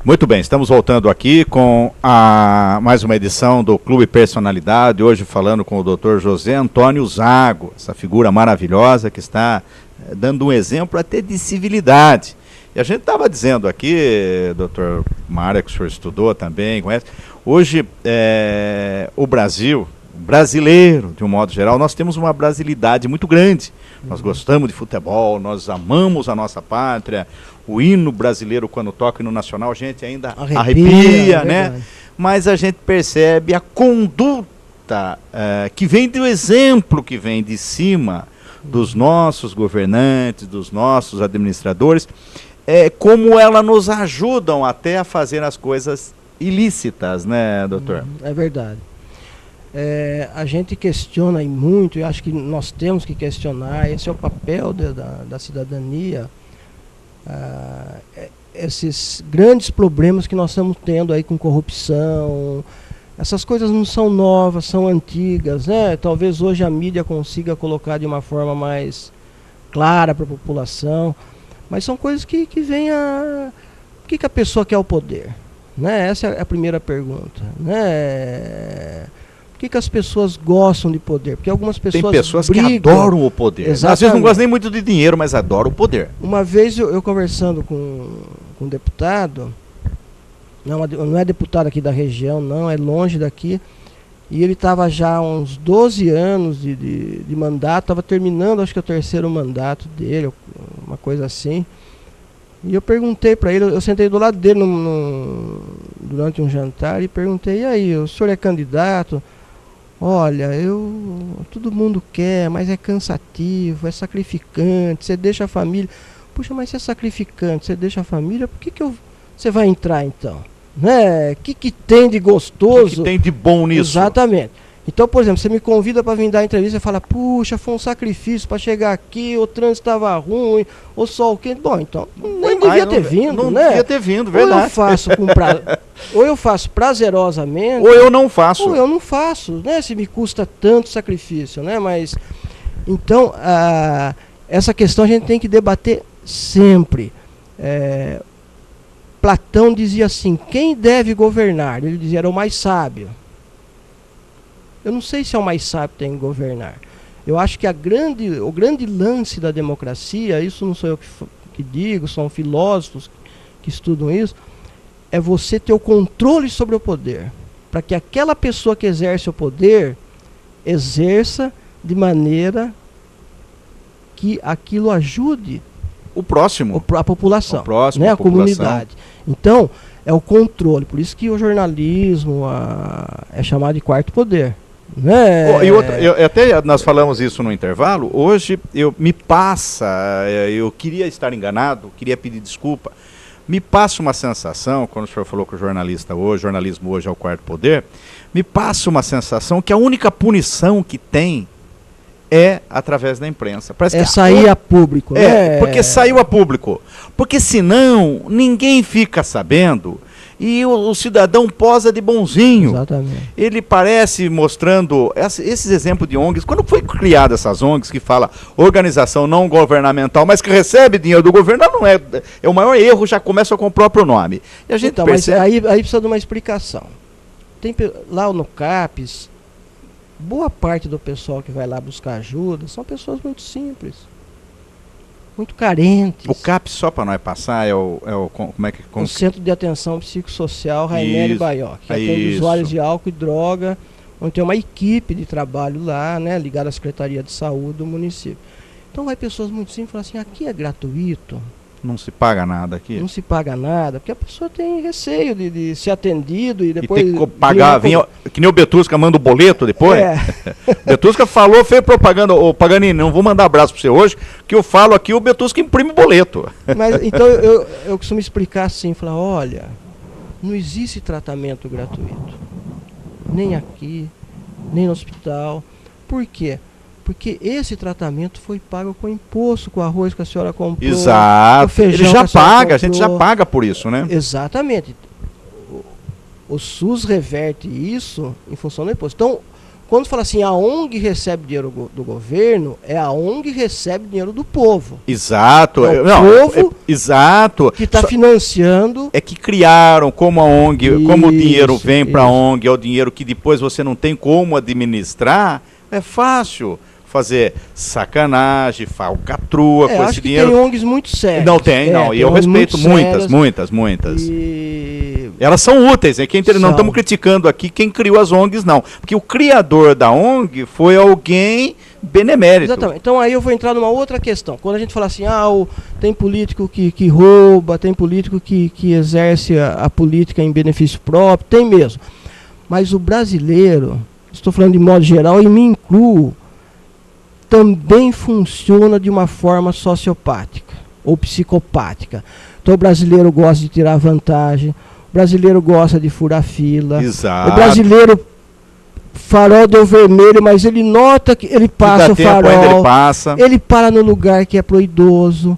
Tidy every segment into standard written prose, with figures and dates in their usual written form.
Muito bem, estamos voltando aqui com mais uma edição do Clube Personalidade, hoje falando com o Dr. José Antônio Zago, essa figura maravilhosa que está dando um exemplo até de civilidade. E a gente estava dizendo aqui, doutor Mário, que o senhor estudou também, conhece, hoje o Brasil, brasileiro, de um modo geral, nós temos uma brasilidade muito grande. Nós gostamos de futebol, nós amamos a nossa pátria, o hino brasileiro, quando toca o hino nacional, a gente ainda arrepia, né? Mas a gente percebe a conduta que vem do exemplo que vem de cima dos nossos governantes, dos nossos administradores, como ela nos ajudam até a fazer as coisas ilícitas, né, doutor? É verdade. A gente questiona muito, e acho que nós temos que questionar, esse é o papel da cidadania, esses grandes problemas que nós estamos tendo aí com corrupção. Essas coisas não são novas, são antigas, né? Talvez hoje a mídia consiga colocar de uma forma mais clara para a população, mas são coisas que vêm a... Por que a pessoa quer o poder? Né? Essa é a primeira pergunta, né? Por que as pessoas gostam de poder? Porque algumas pessoas tem pessoas brigam, que adoram o poder. Exatamente. Às vezes não gostam nem muito de dinheiro, mas adoram o poder. Uma vez eu conversando com um deputado, não é deputado aqui da região, não, é longe daqui, e ele estava já há uns 12 anos de mandato, estava terminando, acho que o terceiro mandato dele, uma coisa assim. E eu perguntei para ele, eu sentei do lado dele durante um jantar e perguntei: e aí, o senhor é candidato? Olha, todo mundo quer, mas é cansativo, é sacrificante, você deixa a família. Puxa, mas se é sacrificante, você deixa a família, por que você vai entrar então? Né? O que tem de gostoso? O que tem de bom nisso? Exatamente. Então, por exemplo, você me convida para vir dar entrevista e fala: puxa, foi um sacrifício para chegar aqui, o trânsito estava ruim, o sol quente. Bom, então, nem devia ter vindo, não né? Não devia ter vindo, verdade. Ou eu faço prazerosamente, ou eu não faço. Ou eu não faço, né? Se me custa tanto sacrifício, né? Mas, então, essa questão a gente tem que debater sempre. Platão dizia assim: quem deve governar? Ele dizia, era o mais sábio. Eu não sei se é o mais sábio que tem que governar. Eu acho que o grande lance da democracia, isso não sou eu que digo, são filósofos que estudam isso, é você ter o controle sobre o poder, para que aquela pessoa que exerce o poder exerça de maneira que aquilo ajude o próximo, a população, o próximo, né, a comunidade. Então, é o controle. Por isso que o jornalismo é chamado de quarto poder. Né? Até nós falamos isso no intervalo. Hoje eu queria estar enganado, queria pedir desculpa. Me passa uma sensação, quando o senhor falou que o jornalismo hoje é o quarto poder, me passa uma sensação que a única punição que tem é através da imprensa. Parece que sair a público, né? Porque saiu a público. Porque senão ninguém fica sabendo e o cidadão posa de bonzinho. Exatamente. Ele parece mostrando esses exemplos de ONGs. Quando foi criada essas ONGs que fala organização não governamental, mas que recebe dinheiro do governo, não é o maior erro, já começa com o próprio nome. E a gente percebe... Mas aí precisa de uma explicação. Lá no CAPES, boa parte do pessoal que vai lá buscar ajuda são pessoas muito simples, muito carentes. O CAPS, só para nós passar, o Centro de Atenção Psicossocial Raineri Baioc, que atende usuários de álcool e droga, onde tem uma equipe de trabalho lá, né, ligada à Secretaria de Saúde do município. Então vai pessoas muito simples e falam assim: aqui é gratuito. Não se paga nada aqui? Não se paga nada, porque a pessoa tem receio de ser atendido e depois... E tem que pagar, que nem o Betusca manda o boleto depois. Betusca falou, fez propaganda: ô Paganini, não vou mandar abraço para você hoje, que eu falo aqui, o Betusca imprime o boleto. Mas então eu costumo explicar assim, falar: olha, não existe tratamento gratuito, nem aqui, nem no hospital. Por quê? Porque esse tratamento foi pago com imposto, com o arroz que a senhora comprou. Exato. Com o feijão ele já que a senhora paga, comprou. A gente já paga por isso, né? Exatamente. O SUS reverte isso em função do imposto. Então, Quando fala assim, a ONG recebe dinheiro do governo, é a ONG recebe dinheiro do povo. Exato. É o povo exato. que está financiando. É que criaram como a ONG, como o dinheiro vem para a isso. ONG, é o dinheiro que depois você não tem como administrar, é fácil fazer sacanagem, falcatrua com esse dinheiro. Tem ONGs muito sérias. Não tem, não. E eu respeito muitas. E... Elas são úteis, né? Não estamos criticando aqui quem criou as ONGs, não. Porque o criador da ONG foi alguém benemérito. Exatamente. Então aí eu vou entrar numa outra questão. Quando a gente fala assim, tem político que rouba, tem político que exerce a política em benefício próprio, tem mesmo. Mas o brasileiro, estou falando de modo geral e me incluo, também funciona de uma forma sociopática ou psicopática. Então o brasileiro gosta de tirar vantagem, o brasileiro gosta de furar fila. Exato. O brasileiro, farol deu vermelho, mas ele nota que ele passa o farol, ele para no lugar que é pro idoso.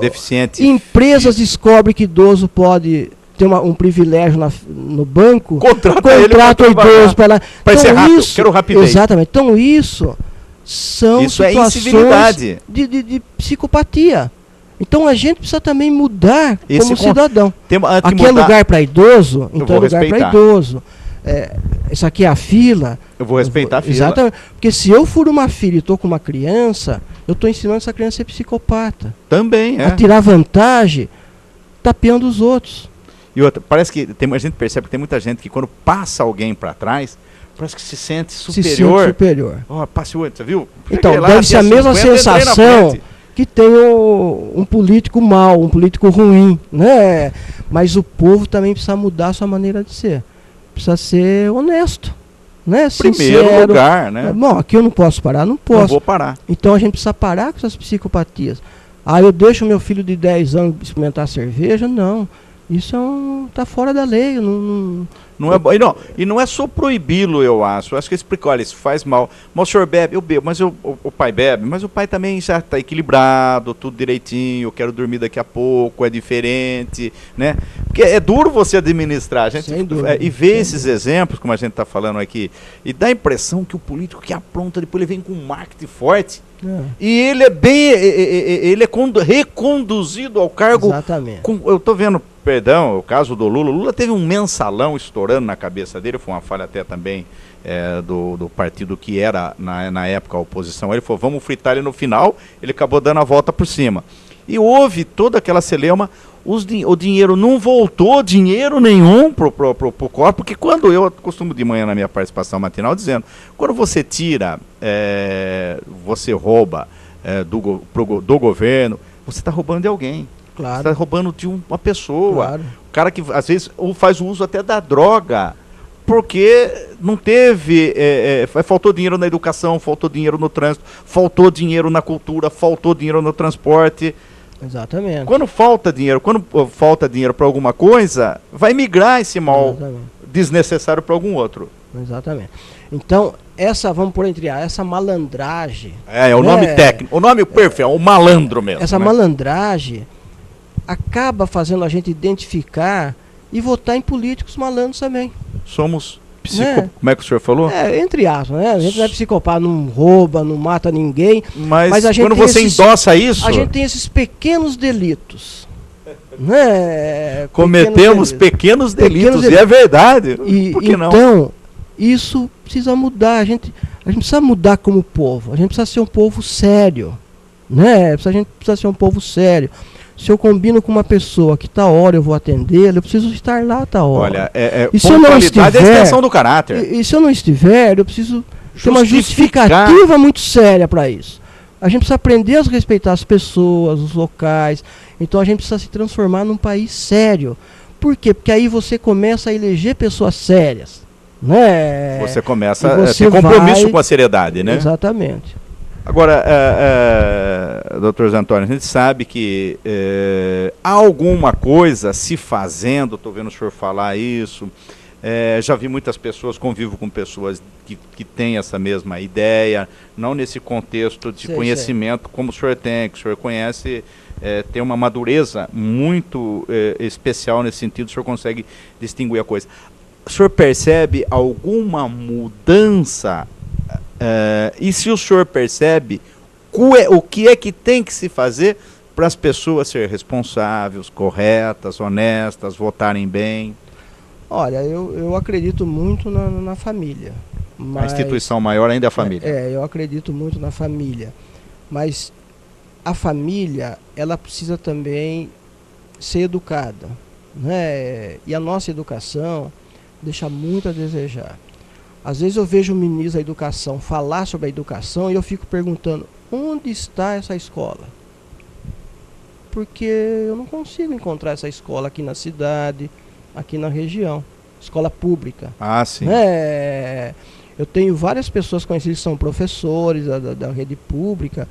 Deficiente. Empresas descobrem que idoso pode ter um privilégio no banco, contrata o idoso para lá. Para ser rápido, quero rapidez. Exatamente. Então isso são situações de psicopatia. Então a gente precisa também mudar como cidadão. Aqui é lugar para idoso, então é lugar para idoso. Isso aqui é a fila. Eu vou respeitar a fila. Exatamente. Porque se eu furo uma fila e estou com uma criança, eu estou ensinando essa criança a ser psicopata. Também, a tirar vantagem, tapeando os outros. E outra, parece que a gente percebe que tem muita gente que quando passa alguém para trás, parece que se sente superior. Passe o outro, você viu? Então, deve ser a mesma sensação que tem um político mau, um político ruim, né? Mas o povo também precisa mudar a sua maneira de ser. Precisa ser honesto, né? Primeiro sincero. Lugar, né? Bom, aqui eu não posso parar, não posso. Não vou parar. Então a gente precisa parar com essas psicopatias. Eu deixo meu filho de 10 anos experimentar cerveja? Não. Isso tá fora da lei. Não é bom. E não é só proibi-lo, eu acho. Eu acho que ele explica, olha, isso faz mal. Mas o senhor bebe? Eu bebo. Mas o pai bebe? Mas o pai também já está equilibrado, tudo direitinho, eu quero dormir daqui a pouco, é diferente, né? Porque é duro você administrar. A gente, e ver esses exemplos, como a gente está falando aqui, e dá a impressão que o político que apronta, depois ele vem com um marketing forte, e ele é reconduzido ao cargo. Exatamente. Eu estou vendo, perdão, o caso do Lula. O Lula teve um mensalão estourando na cabeça dele, foi uma falha até também do partido que era, na época, a oposição. Ele falou, vamos fritar ele no final, ele acabou dando a volta por cima. E houve toda aquela celeuma, o dinheiro não voltou, dinheiro nenhum pro corpo, porque quando eu costumo de manhã na minha participação matinal dizendo, quando você tira, você rouba do governo, você está roubando de alguém. Claro. Você está roubando de uma pessoa. Claro. O cara que às vezes faz o uso até da droga, porque não teve, faltou dinheiro na educação, faltou dinheiro no trânsito, faltou dinheiro na cultura, faltou dinheiro no transporte. Exatamente. Quando falta dinheiro para alguma coisa, vai migrar esse mal desnecessário para algum outro. Exatamente. Então, vamos pôr essa malandragem. O nome técnico, o nome perfeito, é o malandro mesmo. Essa malandragem acaba fazendo a gente identificar e votar em políticos malandros também. Somos como é que o senhor falou? Entre aspas, né? A gente não é psicopata, não rouba, não mata ninguém. Mas a gente quando você endossa isso... A gente tem esses pequenos delitos. Né? Cometemos pequenos delitos, e é verdade. Por que não? Então, isso precisa mudar. A gente precisa mudar como povo. A gente precisa ser um povo sério. Né? A gente precisa ser um povo sério. Se eu combino com uma pessoa que tá hora eu vou atendê-la, eu preciso estar lá tá hora. Olha, pontualidade é a extensão do caráter. E se eu não estiver, eu preciso ter uma justificativa muito séria para isso. A gente precisa aprender a respeitar as pessoas, os locais. Então a gente precisa se transformar num país sério. Por quê? Porque aí você começa a eleger pessoas sérias. Né? Você começa a ter compromisso com a seriedade, né? Exatamente. Agora, doutor José Antônio, a gente sabe que há alguma coisa se fazendo, estou vendo o senhor falar isso, já vi muitas pessoas, convivo com pessoas que têm essa mesma ideia, não nesse contexto de conhecimento como o senhor tem, que o senhor conhece, tem uma madureza muito especial nesse sentido, o senhor consegue distinguir a coisa. o senhor percebe alguma mudança? E se o senhor percebe, o que é que tem que se fazer para as pessoas serem responsáveis, corretas, honestas, votarem bem? Olha, eu acredito muito na família. A instituição maior ainda é a família. Eu acredito muito na família. Mas a família, ela precisa também ser educada, né? E a nossa educação deixa muito a desejar. Às vezes eu vejo o ministro da educação falar sobre a educação e eu fico perguntando, onde está essa escola? Porque eu não consigo encontrar essa escola aqui na cidade, aqui na região. Escola pública. Ah, sim. Eu tenho várias pessoas conhecidas que são professores da rede pública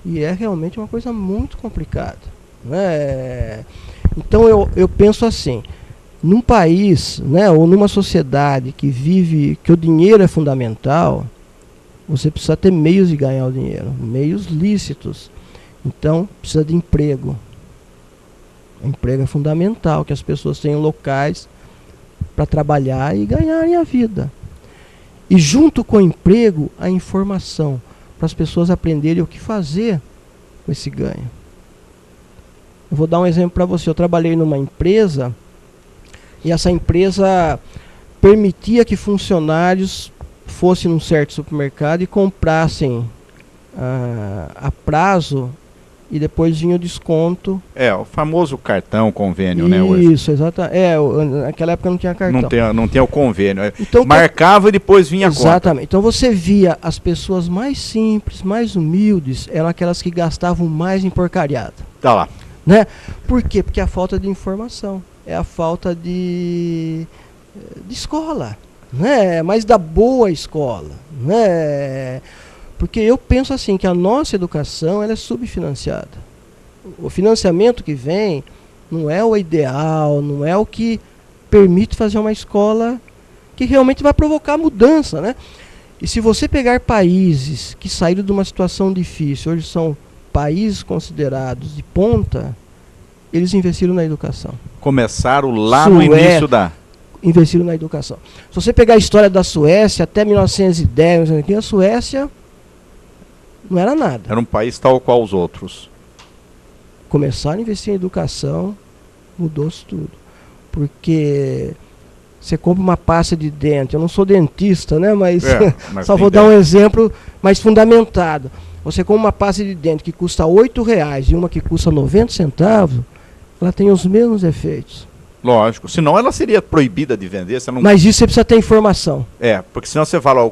e é realmente uma coisa muito complicada, né? Então eu penso assim, num país, né, ou numa sociedade que vive, que o dinheiro é fundamental, você precisa ter meios de ganhar o dinheiro, meios lícitos. Então precisa de emprego. O emprego é fundamental, que as pessoas tenham locais para trabalhar e ganharem a vida. E junto com o emprego, a informação, para as pessoas aprenderem o que fazer com esse ganho. Eu vou dar um exemplo para você. Eu trabalhei numa empresa e essa empresa permitia que funcionários fossem num certo supermercado e comprassem a prazo e depois vinha o desconto. O famoso cartão, convênio, né? Hoje. Isso, exatamente. Naquela época não tinha cartão. Não tinha o convênio. Então, marcava e depois vinha a conta. Exatamente. Então você via as pessoas mais simples, mais humildes, eram aquelas que gastavam mais em porcariada. Tá lá. Né? Por quê? Porque é a falta de informação. É a falta de escola. Né? Mas da boa escola. Né? Porque eu penso assim, que a nossa educação ela é subfinanciada. O financiamento que vem não é o ideal, não é o que permite fazer uma escola que realmente vai provocar mudança, né? E se você pegar países que saíram de uma situação difícil, hoje são países considerados de ponta, eles investiram na educação. Começaram lá no início investiram na educação. Se você pegar a história da Suécia, até 1910, a Suécia não era nada. Era um país tal qual os outros. Começaram a investir em educação, mudou-se tudo. Porque você compra uma pasta de dente, eu não sou dentista, né? Mas só vou dar um exemplo mais fundamentado. Você compra uma pasta de dente que custa R$8 e uma que custa 90 centavos, ela tem os mesmos efeitos. Lógico, senão ela seria proibida de vender. Você não... Mas isso você precisa ter informação. Porque senão você fala...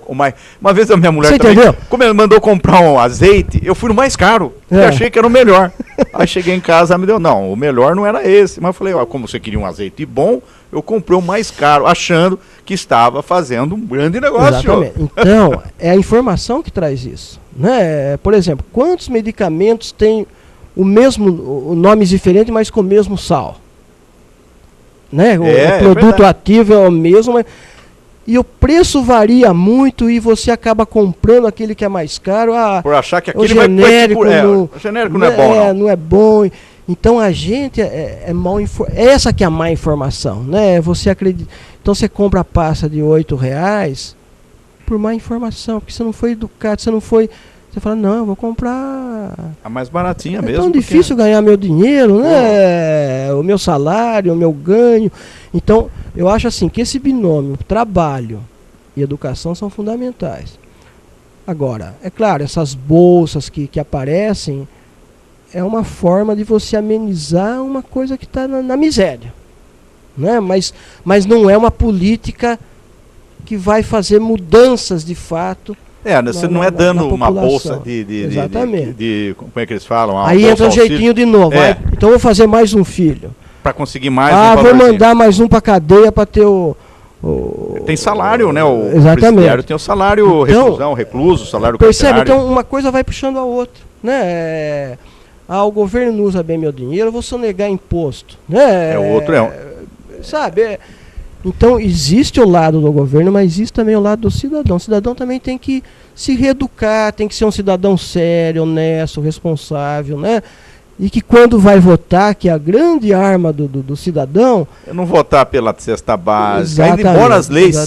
Uma vez a minha mulher você também, entendeu? Como ela mandou comprar um azeite, eu fui no mais caro, porque achei que era o melhor. Aí cheguei em casa, ela me deu, não, o melhor não era esse. Mas eu falei, como você queria um azeite bom, eu comprei o mais caro, achando que estava fazendo um grande negócio. Exatamente. Então, é a informação que traz isso. Né? Por exemplo, quantos medicamentos têm nomes diferentes, mas com o mesmo sal? Né? O produto ativo é o mesmo, mas... e o preço varia muito e você acaba comprando aquele que é mais caro. Por achar que aquele genérico o genérico não é bom. Não é bom. Então a gente é mal informado. Essa que é a má informação, né? Você acredita. Então você compra a pasta de R$8 por má informação, porque você não foi educado, você não foi. Você fala, não, eu vou comprar a mais baratinha mesmo. É tão difícil ganhar meu dinheiro, né? O meu salário, o meu ganho. Então, eu acho assim, que esse binômio, trabalho e educação são fundamentais. Agora, é claro, essas bolsas que aparecem é uma forma de você amenizar uma coisa que está na miséria. Né? Mas não é uma política que vai fazer mudanças de fato. Você não é dando uma bolsa de como é que eles falam? Aí entra um jeitinho de novo. Então vou fazer mais um filho. Para conseguir mais vou mandar mais um para cadeia para ter Tem salário, né? O exatamente. Tem o salário recluso, salário percebe? Então uma coisa vai puxando a outra. Né? O governo não usa bem meu dinheiro, eu vou sonegar imposto. Né? Sabe? Então, existe o lado do governo, mas existe também o lado do cidadão. O cidadão também tem que se reeducar, tem que ser um cidadão sério, honesto, responsável, né? e que quando vai votar, que é a grande arma do cidadão... Eu não votar pela cesta básica, ainda embora as leis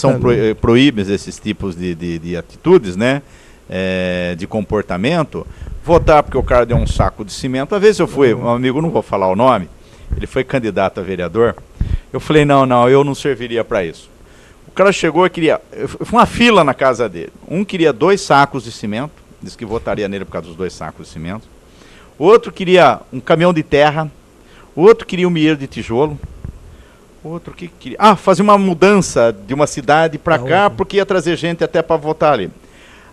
proíbem esses tipos de atitudes, né? De comportamento, votar porque o cara deu um saco de cimento. Às vezes eu fui, um amigo, não vou falar o nome, ele foi candidato a vereador, eu falei, não, eu não serviria para isso. O cara chegou e queria, foi uma fila na casa dele, um queria 2 sacos de cimento, disse que votaria nele por causa dos 2 sacos de cimento, o outro queria um caminhão de terra, o outro queria um milheiro de tijolo, o outro que queria, fazer uma mudança de uma cidade para cá, porque ia trazer gente até para votar ali.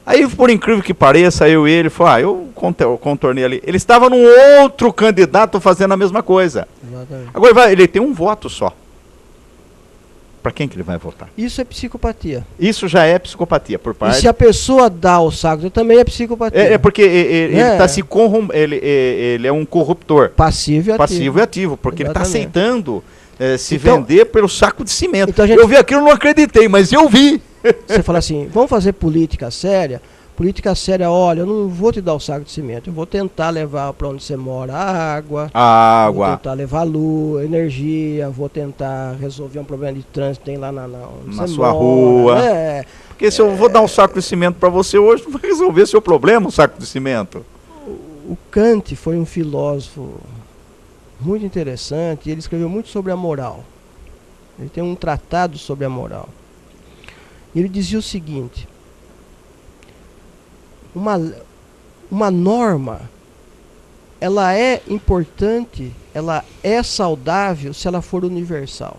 Aí, por incrível que pareça, eu e ele, eu contornei ali. Ele estava num outro candidato fazendo a mesma coisa. Exatamente. Agora, ele tem um voto só. Para quem que ele vai votar? Isso é psicopatia. Isso já é psicopatia por parte... E se a pessoa dá o saco, também é psicopatia. Porque ele está se corrompendo, ele é um corruptor. Passivo e ativo. Passivo e ativo, porque Exatamente. Ele está aceitando se vender pelo saco de cimento. Então eu vi aquilo, não acreditei, mas eu vi. Você fala assim, vamos fazer política séria? Política séria, olha, eu não vou te dar o saco de cimento, eu vou tentar levar para onde você mora a água, vou tentar levar luz, energia, vou tentar resolver um problema de trânsito que tem lá na sua rua. Porque se eu vou dar um saco de cimento para você hoje, não vai resolver seu problema, um saco de cimento. O Kant foi um filósofo muito interessante, ele escreveu muito sobre a moral. Ele tem um tratado sobre a moral. Ele dizia o seguinte: uma norma, ela é importante, ela é saudável se ela for universal.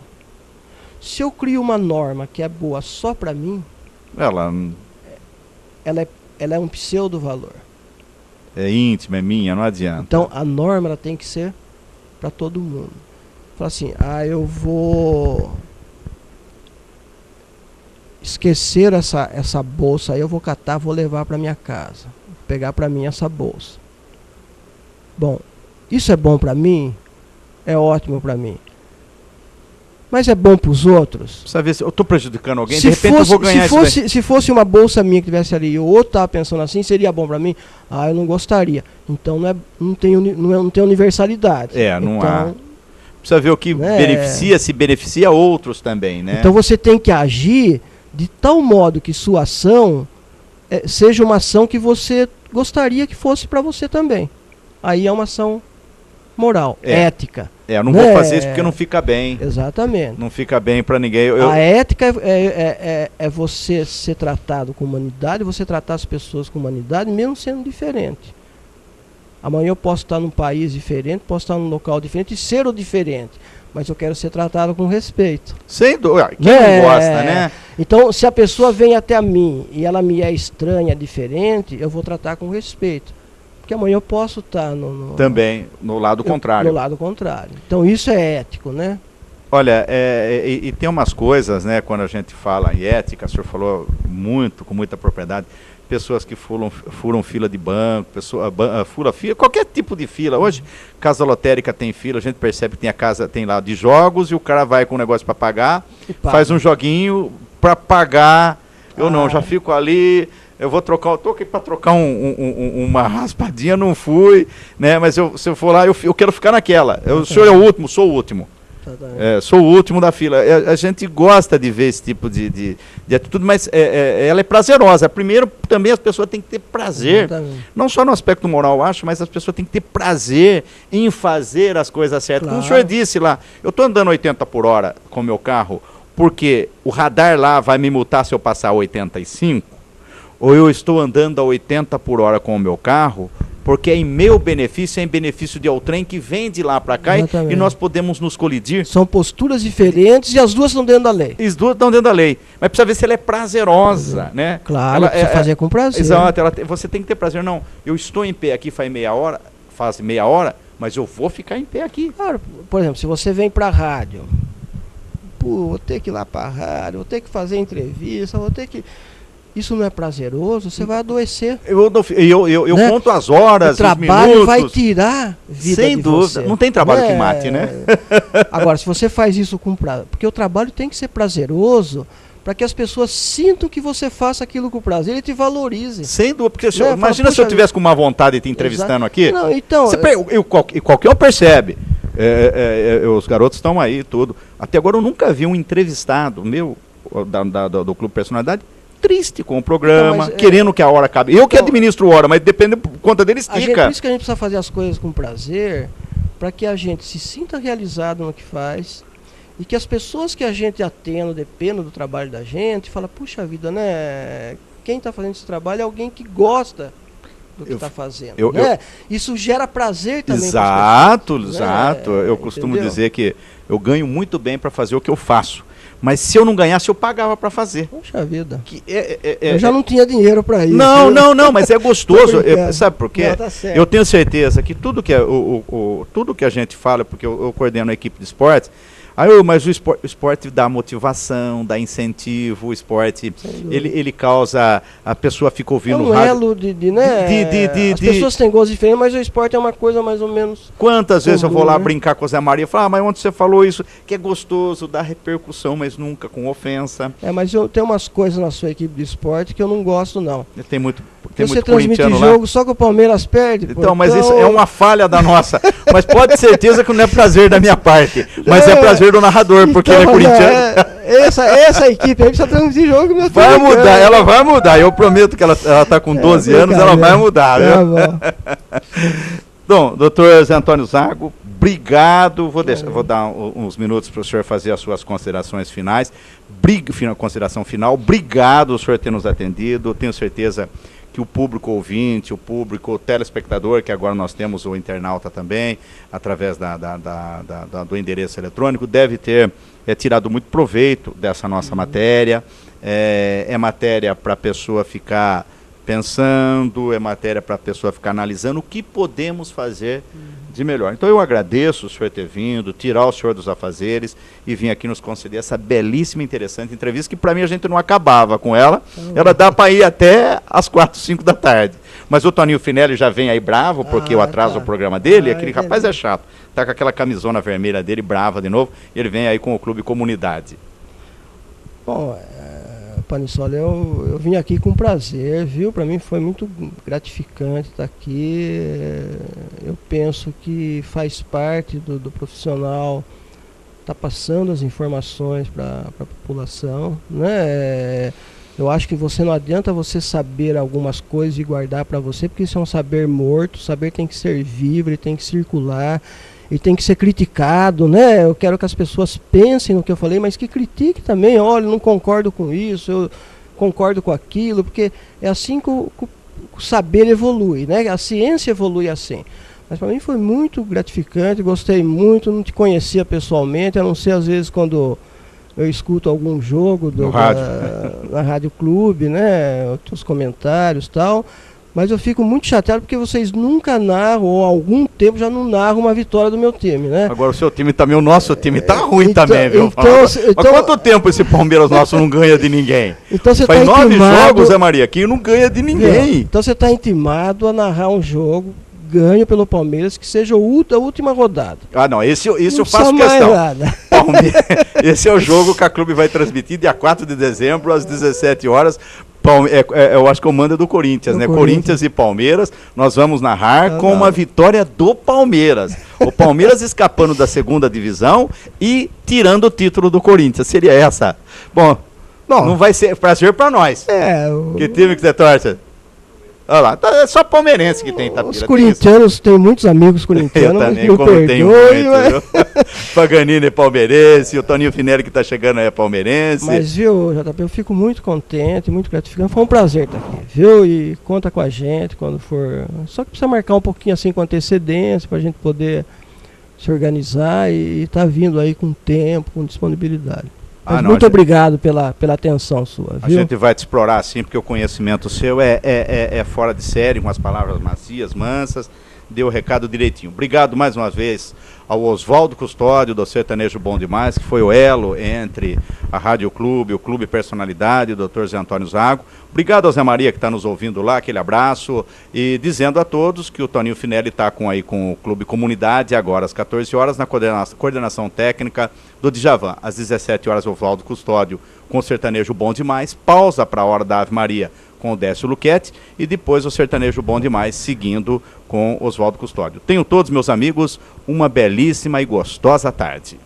Se eu crio uma norma que é boa só para mim, ela é um pseudo-valor. É íntima, é minha, não adianta. Então a norma ela tem que ser para todo mundo. Fala assim, eu vou esquecer essa bolsa aí, eu vou catar, vou levar para minha casa, vou pegar para mim essa bolsa. Bom, isso é bom para mim? É ótimo para mim. Mas é bom para os outros? Precisa ver se eu estou prejudicando alguém, de repente eu vou ganhar isso. Se fosse uma bolsa minha que tivesse ali e o outro estava pensando assim, seria bom para mim? Eu não gostaria. Então não tem universalidade. Não há. Precisa ver o que se beneficia outros também, né? Então você tem que agir de tal modo que sua ação seja uma ação que você gostaria que fosse para você também. Aí é uma ação moral, ética. Eu não vou fazer isso porque não fica bem. Exatamente. Não fica bem para ninguém. A ética é você ser tratado com humanidade, você tratar as pessoas com humanidade, mesmo sendo diferente. Amanhã eu posso estar num país diferente, posso estar num local diferente e ser o diferente. Mas eu quero ser tratado com respeito. Sem dúvida. Quem não gosta, né? Então, se a pessoa vem até mim e ela me é estranha, diferente, eu vou tratar com respeito. Porque amanhã eu posso estar também no lado contrário. No lado contrário. Então isso é ético, né? Olha, e tem umas coisas, né, quando a gente fala em ética, o senhor falou com muita propriedade, pessoas que furam fila de banco, fura fila, qualquer tipo de fila. Hoje, casa lotérica tem fila, a gente percebe que tem lá de jogos e o cara vai com um negócio para pagar, faz um joguinho para pagar. Eu não, já fico ali. Eu vou trocar, eu tô aqui para trocar uma raspadinha, não fui, né? Mas se eu for lá, eu quero ficar naquela. O senhor é o último, sou o último. Sou o último da fila. A gente gosta de ver esse tipo de atitude, mas ela é prazerosa. Primeiro, também as pessoas têm que ter prazer. Exatamente. Não só no aspecto moral, eu acho, mas as pessoas têm que ter prazer em fazer as coisas certas. Claro. Como o senhor disse lá, eu estou andando 80 por hora com o meu carro, porque o radar lá vai me multar se eu passar 85, ou eu estou andando a 80 por hora com o meu carro, porque é em meu benefício, é em benefício de outrem que vem de lá para cá e nós podemos nos colidir. São posturas diferentes e as duas estão dentro da lei. As duas estão dentro da lei. Mas precisa ver se ela é prazerosa, né? Claro, ela precisa fazer com prazer. Exato, você tem que ter prazer. Não, eu estou em pé aqui faz meia hora, mas eu vou ficar em pé aqui. Claro, por exemplo, se você vem para a rádio, vou ter que ir lá para a rádio, vou ter que fazer entrevista, vou ter que... Isso não é prazeroso, você vai adoecer. Eu né? Conto as horas, os minutos. O trabalho vai tirar vida sem dúvida. Você. Não tem trabalho que mate, né? Agora, se você faz isso com prazer... Porque o trabalho tem que ser prazeroso para que as pessoas sintam que você faça aquilo com prazer e te valorizem. Sem dúvida, porque Né? imagina se eu tivesse com uma vontade de te entrevistando aqui. Não, então, e qualquer um percebe. Os garotos estão aí tudo. Até agora eu nunca vi um entrevistado meu do Clube Personalidade triste com o programa, então, querendo que a hora acabe. Eu que administro a hora, mas depende por conta dele, estica. Por isso que a gente precisa fazer as coisas com prazer, para que a gente se sinta realizado no que faz e que as pessoas que a gente atende, dependem do trabalho da gente, fala, puxa vida, né? Quem está fazendo esse trabalho é alguém que gosta do que está fazendo. Né? Isso gera prazer também. Exato, pessoas, exato. Né? Eu costumo dizer que eu ganho muito bem para fazer o que eu faço. Mas se eu não ganhasse, eu pagava para fazer. Poxa vida. Eu já não tinha dinheiro para isso. Não, mas é gostoso. Sabe por quê? Não, tá certo. Eu tenho certeza que tudo que, tudo que a gente fala, porque eu coordeno a equipe de esportes, mas o esporte dá motivação, dá incentivo, o esporte, ele causa, a pessoa fica ouvindo o rádio. As pessoas têm gostos diferentes, mas o esporte é uma coisa mais ou menos... Quantas vezes eu vou lá brincar com a Zé Maria e falo, mas onde você falou isso? Que é gostoso, dá repercussão, mas nunca com ofensa. Mas eu tenho umas coisas na sua equipe de esporte que eu não gosto, não. Tem muito você transmite jogo só que o Palmeiras perde. Então, mas isso é uma falha da nossa. Mas pode ter certeza que não é prazer da minha parte, mas é prazer do narrador, porque ele é corintiano. Essa equipe aí precisa transmitir jogo, meu Vai mudar, ela vai mudar. Eu prometo que ela está com 12 anos, ela vai mudar. Tá bom. Bom, doutor Zé Antônio Zago, obrigado. Vou dar uns minutos para o senhor fazer as suas considerações finais. Consideração final. Obrigado o senhor ter nos atendido. Tenho certeza que o público ouvinte, o público telespectador, que agora nós temos o internauta também, através do endereço eletrônico, deve ter tirado muito proveito dessa nossa matéria. É matéria para a pessoa ficar pensando, é matéria para a pessoa ficar analisando o que podemos fazer de melhor. Então eu agradeço o senhor ter vindo, tirar o senhor dos afazeres e vir aqui nos conceder essa belíssima e interessante entrevista, que para mim a gente não acabava com ela. Ela dá para ir até às 4, 5 da tarde. Mas o Toninho Finelli já vem aí bravo, porque eu atraso o programa dele, aquele rapaz é chato. Tá com aquela camisona vermelha dele, brava de novo, e ele vem aí com o Clube Comunidade. Bom, Panissola, eu vim aqui com prazer, viu? Para mim foi muito gratificante estar aqui. Eu penso que faz parte do profissional estar passando as informações para a população, né? Eu acho que não adianta você saber algumas coisas e guardar para você, porque isso é um saber morto. O saber tem que ser vivo, ele tem que circular e tem que ser criticado, né? Eu quero que as pessoas pensem no que eu falei, mas que critique também. Olha, não concordo com isso, eu concordo com aquilo, porque é assim que o saber evolui, né? A ciência evolui assim. Mas para mim foi muito gratificante, gostei muito, não te conhecia pessoalmente, a não ser às vezes quando eu escuto algum jogo na Rádio Clube, né? Outros comentários e tal. Mas eu fico muito chateado porque vocês nunca narram, ou há algum tempo já não narram uma vitória do meu time, né? Agora o seu time também, o nosso time tá ruim também, viu? Mas quanto tempo esse Palmeiras nosso não ganha de ninguém? Então você faz tá 9 jogos, Zé Maria, que não ganha de ninguém. Então você está intimado a narrar um jogo, ganho pelo Palmeiras, que seja a última rodada. Não, esse eu faço questão. Esse é o jogo que a Clube vai transmitir dia 4 de dezembro, às 17 horas. Eu acho que o mando é do Corinthians, né? Corinthians e Palmeiras, nós vamos narrar com uma vitória do Palmeiras. O Palmeiras escapando da 2ª divisão e tirando o título do Corinthians. Seria essa. Bom, não vai ser prazer para nós. Que time que você torce? Olha lá, é só palmeirense que tem Itapira. Os corintianos, tem muitos amigos corintianos. Eu também, como tenho muito, Paganini é palmeirense, o Toninho Finelli que está chegando aí é palmeirense. Mas, viu, JP, eu fico muito contente, muito gratificante. Foi um prazer estar aqui, viu? E conta com a gente quando for. Só que precisa marcar um pouquinho assim com antecedência para a gente poder se organizar e estar vindo aí com tempo, com disponibilidade. Muito obrigado pela atenção sua. A gente vai te explorar assim, porque o conhecimento seu é fora de série, com as palavras macias, mansas. Deu o recado direitinho. Obrigado mais uma vez ao Oswaldo Custódio, do Sertanejo Bom Demais, que foi o elo entre a Rádio Clube, o Clube Personalidade, o Dr. Zé Antônio Zago. Obrigado ao Zé Maria, que está nos ouvindo lá, aquele abraço, e dizendo a todos que o Toninho Finelli está com o Clube Comunidade, agora às 14 horas, na coordenação técnica do Djavan. Às 17 horas, o Oswaldo Custódio com o Sertanejo Bom Demais, pausa para a Hora da Ave Maria com o Décio Luquete, e depois o Sertanejo Bom Demais, seguindo com Oswaldo Custódio. Tenham todos, meus amigos, uma belíssima e gostosa tarde.